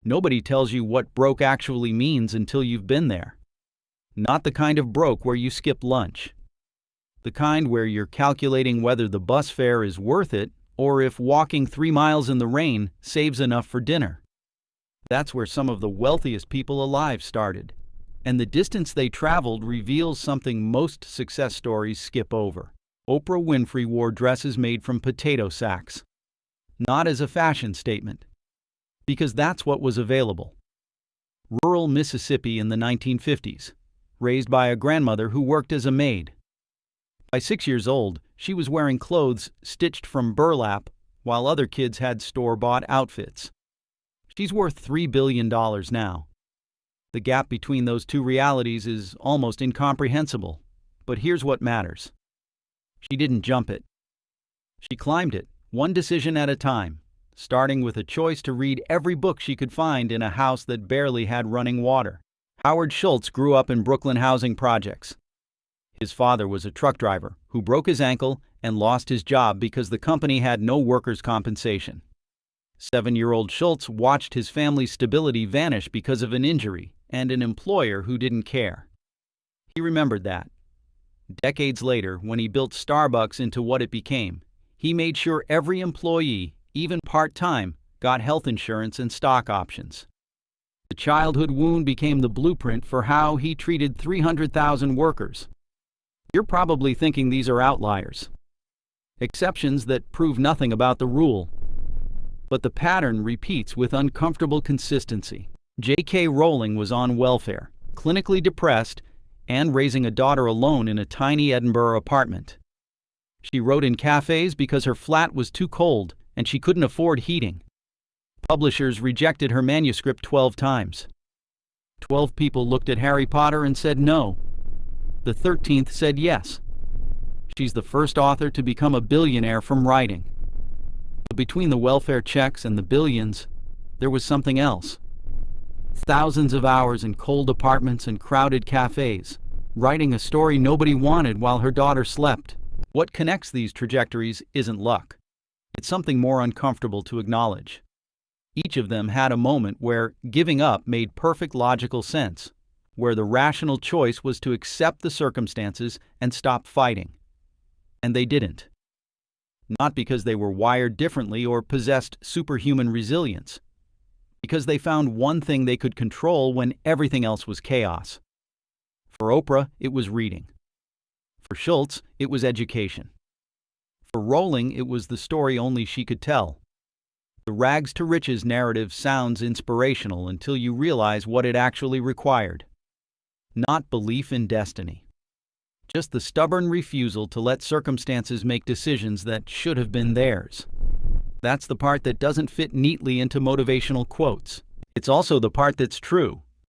Nobody tells you what broke actually means until you've been there. Not the kind of broke where you skip lunch. The kind where you're calculating whether the bus fare is worth it or if walking 3 miles in the rain saves enough for dinner. That's where some of the wealthiest people alive started. And the distance they traveled reveals something most success stories skip over. Oprah Winfrey wore dresses made from potato sacks. Not as a fashion statement, because that's what was available. Rural Mississippi in the 1950s, raised by a grandmother who worked as a maid. By 6 years old, she was wearing clothes stitched from burlap while other kids had store-bought outfits. She's worth $3 billion now. The gap between those two realities is almost incomprehensible, but here's what matters. She didn't jump it. She climbed it, one decision at a time, starting with a choice to read every book she could find in a house that barely had running water. Howard Schultz grew up in Brooklyn housing projects. His father was a truck driver who broke his ankle and lost his job because the company had no workers' compensation. 7-year-old Schultz watched his family's stability vanish because of an injury and an employer who didn't care. He remembered that. Decades later, when he built Starbucks into what it became, he made sure every employee, even part-time, got health insurance and stock options. The childhood wound became the blueprint for how he treated 300,000 workers. You're probably thinking these are outliers, exceptions that prove nothing about the rule. But the pattern repeats with uncomfortable consistency. J.K. Rowling was on welfare, clinically depressed, and raising a daughter alone in a tiny Edinburgh apartment. She wrote in cafes because her flat was too cold and she couldn't afford heating. Publishers rejected her manuscript 12 times. 12 people looked at Harry Potter and said no. The 13th said yes. She's the first author to become a billionaire from writing. But between the welfare checks and the billions, there was something else. Thousands of hours in cold apartments and crowded cafes, writing a story nobody wanted while her daughter slept. What connects these trajectories isn't luck. It's something more uncomfortable to acknowledge. Each of them had a moment where giving up made perfect logical sense, where the rational choice was to accept the circumstances and stop fighting. And they didn't. Not because they were wired differently or possessed superhuman resilience, because they found one thing they could control when everything else was chaos. For Oprah, it was reading. For Schultz, it was education. For Rowling, it was the story only she could tell. The rags to riches narrative sounds inspirational until you realize what it actually required. Not belief in destiny. Just the stubborn refusal to let circumstances make decisions that should have been theirs. That's the part that doesn't fit neatly into motivational quotes. It's also the part that's true.